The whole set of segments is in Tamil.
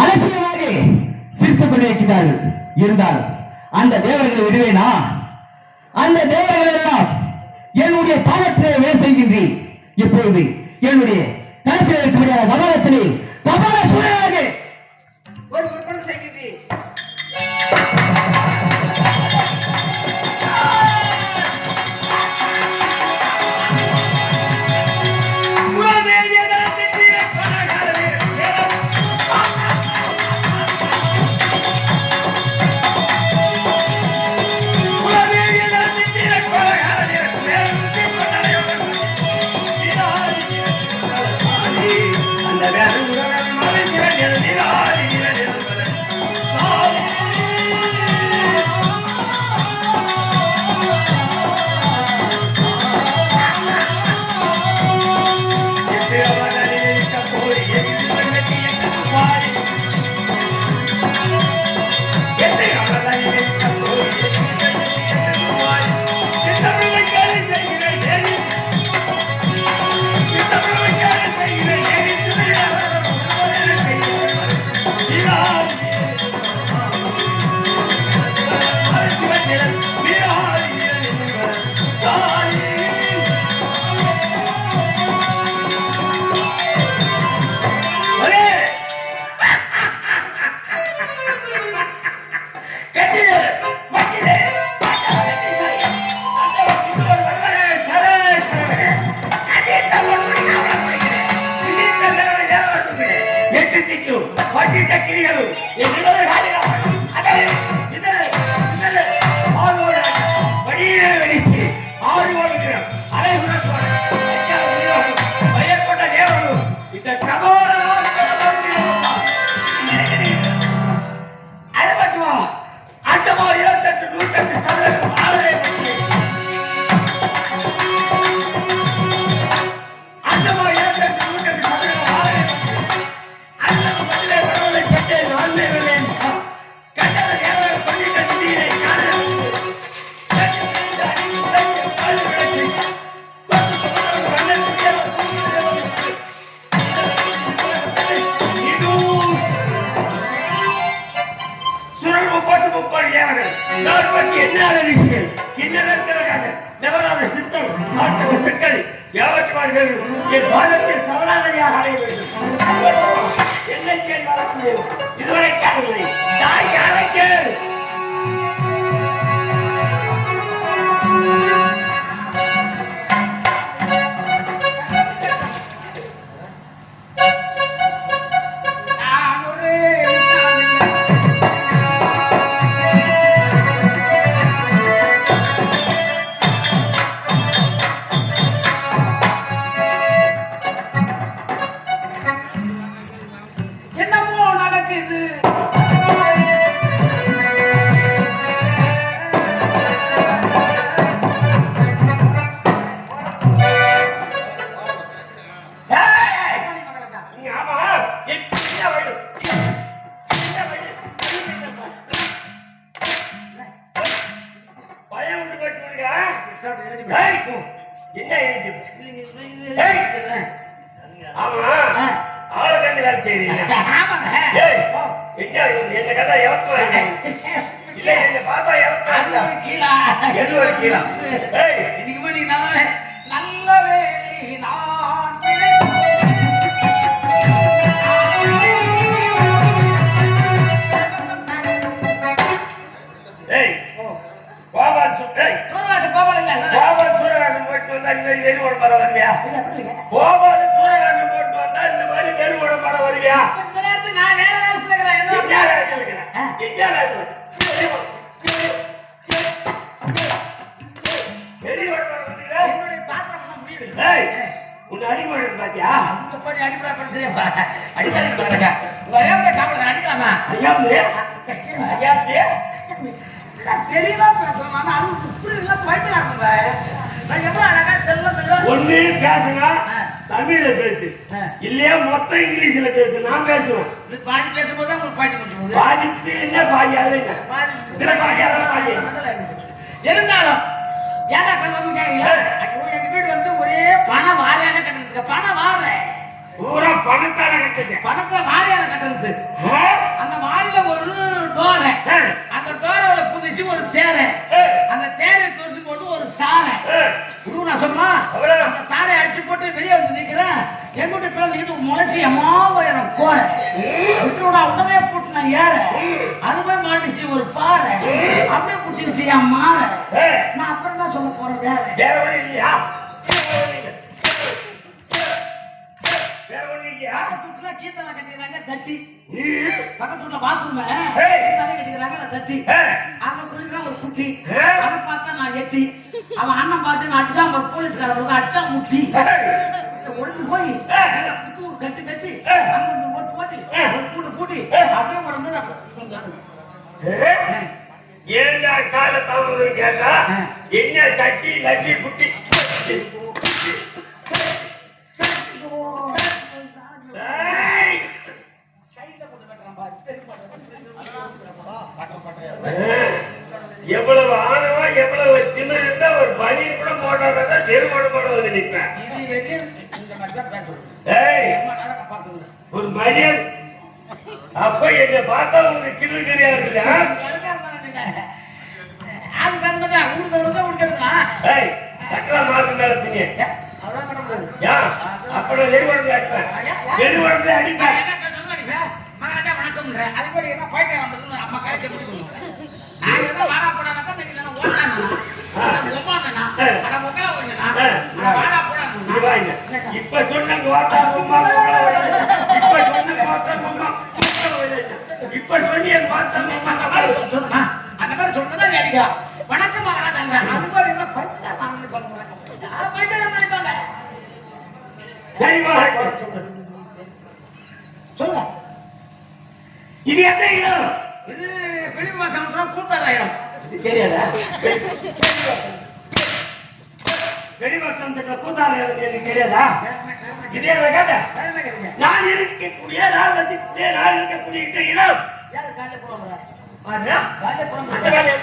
அலட்சியமாக சிரித்துக் கொண்டிருக்கிறார்கள். இருந்தாலும் அந்த தேவர்களை விடுவேனா? அந்த தேவர்கள் எல்லாம் என்னுடைய பாதத்திலே வேலை செய்கின்றேன். இப்பொழுது என்னுடைய தளத்தில் இருக்கக்கூடிய கபாலத்திலே கபால சூழலாக ஒரு விற்பனை செய்கின்றேன். இதுவரை காணவில்லை. தமிழ்ல பேசு இல்லையா மொத்தம் இங்கிலீஷ்ல பேசு. நான் பேசுவேன். பாதி பேசும்போது உங்களுக்கு பாதி முடிச்சு பாதி என்ன பாதி அதுங்க பாதி இருந்தாலும் ஏன்னா கல்வி எங்க வீடு வந்து ஒரே பணம் வாரியான கட்டுறதுக்கு பணம் வார பூரா பணத்தால கட்டுது பணத்தை வாரியான கட்டுறது விட்டுடா உடனே போட்டு நான் ஏற அது போய் மாட்டுச்சு ஒரு பாறை அப்படியே குட்டிச்சு என் மாற நான் அப்புறம் தான் சொல்ல போறேன் வேற ஒண்ணு இல்லையா வேற ஒண்ணு இல்லையா வீட்டுல கீத்தலை கட்டிக்கிறாங்க தட்டி பக்கத்துல பாத்ரூம் கீத்தலை கட்டிக்கிறாங்க தட்டி அவன் குளிக்கிறான் ஒரு குட்டி அதை பார்த்தா நான் எட்டி அவன் அண்ணன் பார்த்து நான் அடிச்சா ஒரு போலீஸ்காரன் அடிச்சா முட்டி ஒழுங்கு போய் புத்து ஒரு கட்டி கட்டி அங்க ஓட்டு ஓட்டி ஒரு கூட்டு கூட்டி அப்படியே உடம்பு ஏண்டா கால தவறு கேட்டா என்ன சட்டி லட்டி குட்டி எவ்வளவு ஆணவா எவ்வளவு திமிர் இருந்தா ஒரு பனியன் கூட போடாத தெருவோடு கூட வந்து நிற்பேன் ஒரு மனிதன் அப்ப எங்க பார்த்தா உங்களுக்கு கிள்ளு தெரியா இருக்குதா அது கண்பதா ஊர் சொல்றதா உடுக்கறதா சக்கர மார்க் நடத்துங்க அப்புறம் நெருவடத்துல அடிப்பேன் நெருவடத்துல அடிப்பேன் வணக்கம் அது கூட என்ன பைத்தியம் அம்மா காய்ச்சி முடிக்கணும் நான் என்ன வாடா போடானா தான் நீங்க ஓட்டானா இப்ப சொன்ன கோட்டா பொம்மா இப்ப சொன்ன கோட்டா பொம்மா இப்ப சொல்லி சொன்னா அந்த மாதிரி சொன்னதா அடிக்கா வணக்கம் ஆகாதாங்க அது மாதிரி என்ன பைத்தியம் பைத்தியம் நினைப்பாங்க சரிவா சொல்லுங்க இது எந்த இடம் இது பெரியம்மா சமுத்திரம் கூத்தாடுற இடம் தெரியாதா பெரியம்மா சமுத்திரத்துல கூத்தாடுற இடம் எனக்கு தெரியாதா இதே கேட்ட நான் இருக்கக்கூடிய நான் வசிக்கக்கூடிய நான் இருக்கக்கூடிய இந்த இடம் யாரு காலையில போடுவாங்க அந்த வேலையா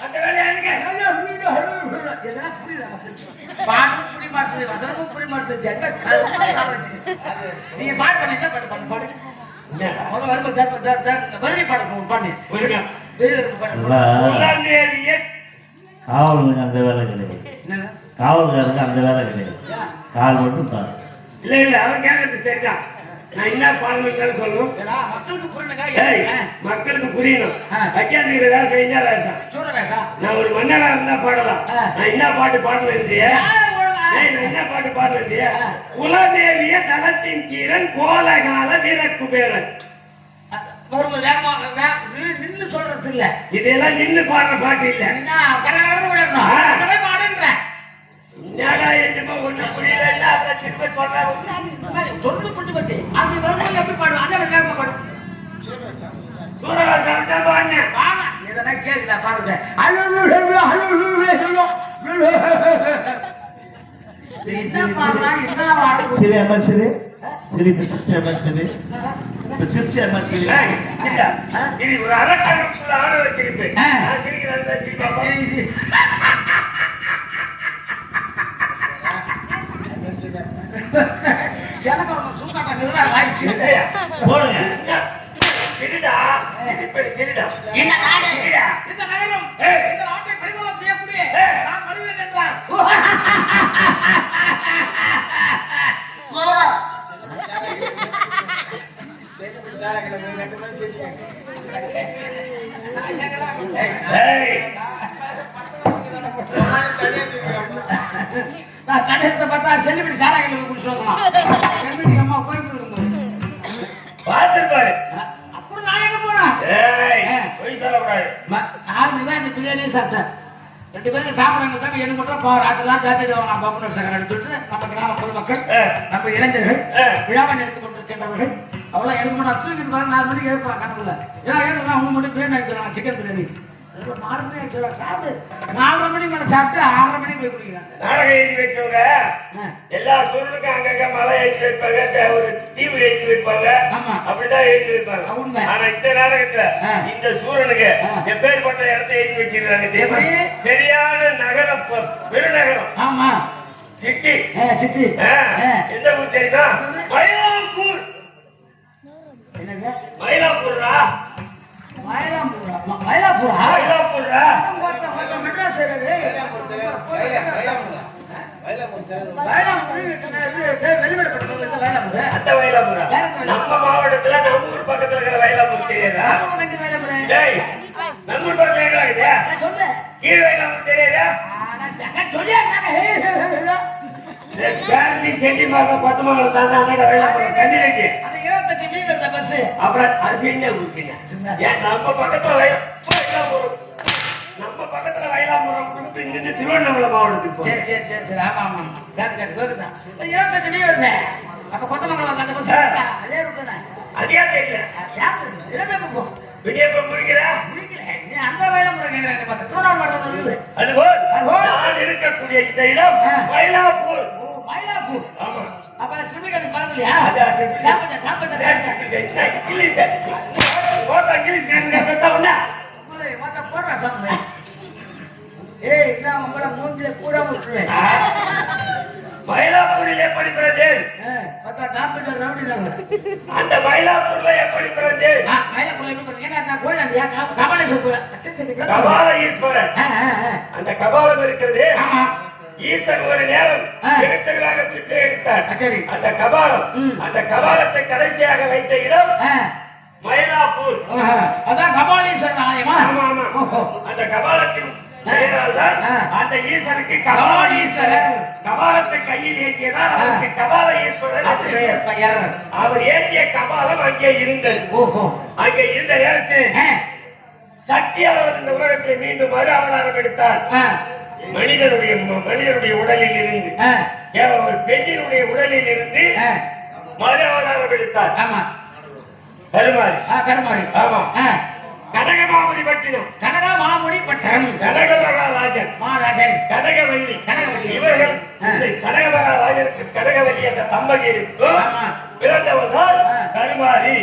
அந்த வேலையா இதெல்லாம் புரியுதா பாட்டும் புரிய மாட்டேது வசனமும் புரிய மாட்டேது நீங்க பாட்டு பண்ணீங்க பாட்டு பண்ணு பாடு வருகை பாடம் பண்ணு காவலுக்கு அந்த வேலை கிடையாது காவல்காரருக்கு அந்த வேலை கிடையாது கால் மட்டும் பாரு இல்ல இல்ல அவன் கேட்கறது சரிதான் நான் என்ன பாடணும் சொல்லணும் மக்களுக்கு புரியணும் வைக்காதீங்க வேலை செய்ய வேஷம் நான் ஒரு மன்னரா இருந்தா பாடலாம் நான் என்ன பாட்டு பாடணும் நான் என்ன பாட்டு பாடணும் குலதேவிய தலத்தின் கீரன் கோலகால வீரக்குபேரன் நின்று சொல்றது இல்ல இதெல்லாம் நின்று பாடுற பாட்டு இல்ல என்னடா என்னமோ ஒண்ணு புரியல திரும்ப சொல்றேன் சொல்லு புட்டு வச்சு அது வரும்போது எப்படி பாடும் அதே வேகமா பாடும் சூரவாசம் பாடுங்க எதனா கேக்குதா பாருங்க என்ன பாடுறான் என்ன பாடு சரி அமைச்சரு சரி சிரிச்சு அமைச்சரு சிரிச்சு அமைச்சரு இது ஒரு அரசாங்கத்துள்ள ஆணவ சிரிப்பு சிரிக்கிறாங்க போடுங்க சரிடா சரிடா இந்த நாடு இந்த நகரம் இந்த நாட்டை பரிமாணம் செய்யக்கூடிய நான் வருவேன் என்றார் நான் கடையத்தை பார்த்தா செல்லிபடி சாராக்கள் குடிச்சோம் செல்லிபடி அம்மா கோயிலுக்கு இருக்கும்போது பார்த்துருப்பாரு அப்படி நான் எங்க போனேன் போய் சொல்லக்கூடாது 6 மணி தான் இந்த பிரியாணியை சாப்பிட்டேன் 2 பேருக்கு சாப்பிடாங்க தான் எனக்கு மட்டும் ராத்திரிலாம் ஜாத்தி நான் பப்புனர் சகர் எடுத்துட்டு நம்ம கிராம பொதுமக்கள் நம்ம இளைஞர்கள் விழாவை நடத்தி கொண்டிருக்கின்றவர்கள் அவ்வளோ எனக்கு மட்டும் அத்தனை 4 மணிக்கு எழுப்பாங்க கணக்குல ஏன்னா ஏன்னா அவங்க மட்டும் பிரியாணி எடுத்துறாங்க சிக்கன் பிரியாணி 4 மணி சாப்பிட்டு 4:30 மணி மேல சாப்பிட்டு 6:30 மணிக்கு போய் குடிக்கிறாங்க. நாடகம் எழுதி வச்சவங்க எல்லா சூழலுக்கும் அங்கங்க மலை எழுதி வைப்பாங்க, ஒரு தீவு எழுதி வைப்பாங்க, அப்படிதான் எழுதி வைப்பாங்க. ஆனா இந்த நாடகத்துல இந்த சூழலுக்கு எப்பேற்பட்ட இடத்தை எழுதி வச்சிருக்காங்க. சரியான நகரம், பெருநகரம். ஆமா, சிட்டி. சிட்டி எந்த ஊர் தெரியுமா? மயிலாப்பூர். என்னங்க மயிலாப்பூரா? மயிலாப்பூரா? மயிலாப்பூரா? மெட்ராஸ் வெளிப்படப்பட்டது மயிலாப்பூர். அந்த வைலாபுரம் நம்ம மாவட்டத்துல நம்ம ஊர் பக்கத்துல இருக்கிற வைலாபுரம் தெரியாதா? டேய், நம்ம ஊர் பக்கத்துல எங்க இருக்குது? சொல்லு. கீழ் வைலாபுரம் தெரியாதா? செட்டி மார்க்க பத்தமங்கலம் தானே அன்னைக்கு வைலாபுரம் கண்டிருக்கு. அந்த 28 வீ வருத பஸ். அப்புறம் அது என்ன ஊருக்குங்க? ஏன் நம்ம பக்கத்துல வைலாபுரம் நம்ம பக்கத்துல வைலாபுரம் விட்டு இங்கிருந்து திருவண்ணாமலை மாவட்டத்துக்கு போகும். சரி ஆமா ஆமா கேட்டு கேக்குதா 28 வீ வருது. அப்ப கொத்தமங்கலம் அந்த பஸ் அதே ரூட் தானே. அதே தெரியல. யாரு இடமே போ. விடியப்ப முடிக்கிறா? முடிக்கல. நீ அந்த வைலாபுரம் கேக்குறாங்க பாத்து. திருவண்ணாமலை இருக்குது. அதுபோல் நான் இருக்கக்கூடிய இந்த இடம் வைலாப்பூர். ஓ மயிலாப்பூர். ஆமா. அப்ப சுண்டிகடி பாக்கலையா? காப்பட்ட இங்கிலீஷ் இங்கிலீஷ் கேட்டா மத்த போடுறா சாமி. ஏய் நான் உங்கள மூஞ்சில கூட விட்டுருவேன். மயிலாப்பூரில் எப்படி பிறந்தது? மத்த காப்பட்ட ரவுடி நாங்க. அந்த மயிலாப்பூர்ல எப்படி பிறந்தது? மயிலாப்பூர்ல எப்படி பிறந்தது? நான் கோயிலாண்டியா கபாலை சொல்றேன். கபால ஈஸ்வரன். அந்த கபாலம் இருக்கிறது. ஆமா. ஈசன் ஒரு நேரம் தெருவாக பிச்சை எடுத்தார். சரி. அந்த கபாலம் அந்த கபாலத்தை கடைசியாக வைத்த இடம் மயிலாப்பூர். அதான் கபாலீஸ்வரர் ஆலயமா? ஆமா ஆமா. அந்த கபாலத்தின் பெயரால்தான் அந்த ஈசனுக்கு கபாலீஸ்வரர். கபாலத்தை கையில் ஏற்றியதால் அவருக்கு கபால ஈஸ்வரர் என்று பெயர். அவர் ஏற்றிய கபாலம் அங்கே இருந்தது. அங்கே இருந்த நேரத்தில் சக்தியால் அவர் இந்த உலகத்தில் மீண்டும் மறு அவதாரம் எடுத்தார். மனிதனுடைய உடலில் இருந்து ஒரு பெண்ணினுடைய உடலில் இருந்து மறு அவதாரம் எடுத்தார். ஆமா. கருமாரி. ஆமா. கனகமாமுடி பட்டினம். கனகமாமுடி பட்டம். கனக மகாராஜன். கனகவல்லி. இவர்கள் கனக மகாராஜனுக்கு கனகவல்லி என்ற தம்பதியருக்கும் பிறந்தவர்கள் கருமாரி.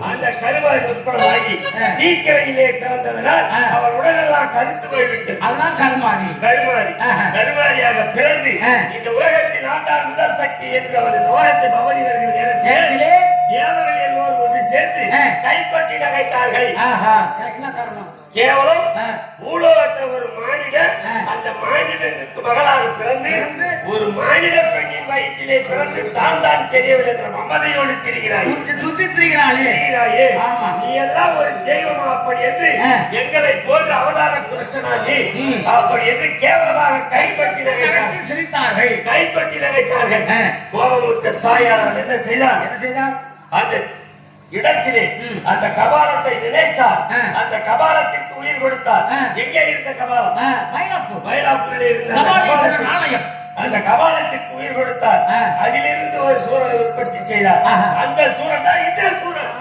அந்த கருமாரி உட்படமாகி தீக்கரையிலே பிறந்ததனால் அவர் உடலெல்லாம் கருத்து போய்விட்டது. அதுதான் கருமாரியாக பிறந்து இந்த உலகத்தின் ஆண்டாள் முதல் சக்தி என்று அவரது உலகத்தை பவனி வருகிற நேரத்தில் தேவர்கள் எல்லோரும் ஒன்று சேர்த்து கைப்பற்றி நகைத்தார்கள். என்ன காரணம்? கேவலம் பூலோகத்தை ஒரு மானிடர் அந்த மானிடனுக்கு மகளாக பிறந்து ஒரு மானிட பெண்ணின் வயிற்றிலே பிறந்து தான் தெரியவில்லை என்ற மமதையோடு திரிகிறாய். சுற்றி திரிகிறாயே. நீ எல்லாம் ஒரு தெய்வமா அப்படி என்று எங்களை போன்ற அவதார புருஷனாகி அப்படி என்று கேவலமாக கைப்பற்றி நகைத்தார்கள். கோபமுற்ற தாயார் என்ன செய்தார்? அந்த இடத்திலே அந்த கபாலத்தை நினைத்தார். அந்த கபாலத்திற்கு உயிர் கொடுத்தார். எங்கே இருந்த கபாலம்? மயிலாப்பூரிலே இருந்த ஆலயம். அந்த கபாலத்திற்கு உயிர் கொடுத்தார். அதிலிருந்து ஒரு சூரனை உற்பத்தி செய்தார். அந்த சூரன் தான் இந்த சூரன்.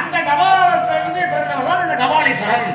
அந்த கபாலத்தை பிறந்தவர்கள் இந்த கபாலீஸ்வரன்.